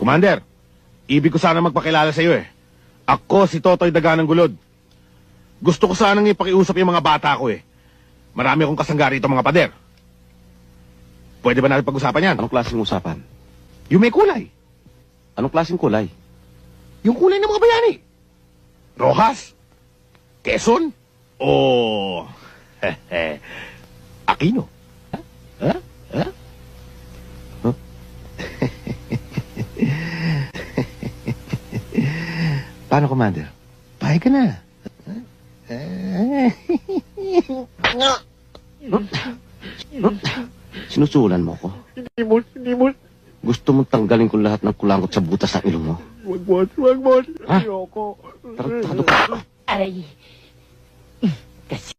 Commander, ibig ko sana magpakilala sa iyo eh. Ako si Totoy Daganang Gulod. Gusto ko sanang ipakiusap yung mga bata ko eh. Marami akong kasangga rito mga pader. Pwede ba natin pag-usapan yan? Anong klaseng usapan? Yung may kulay. Anong klaseng kulay? Yung kulay ng mga bayani. Rojas? Quezon? O... Aquino? Ha? Ha? Huh? Paano, Commander? Pahay ka na. Sinusulan mo ko? Hindi mo. Gusto mong tanggalin ko lahat ng kulangot sa butas ng ilong mo? Wag mo. Ha? Ayoko. Tarantado ka. Aray. Kasi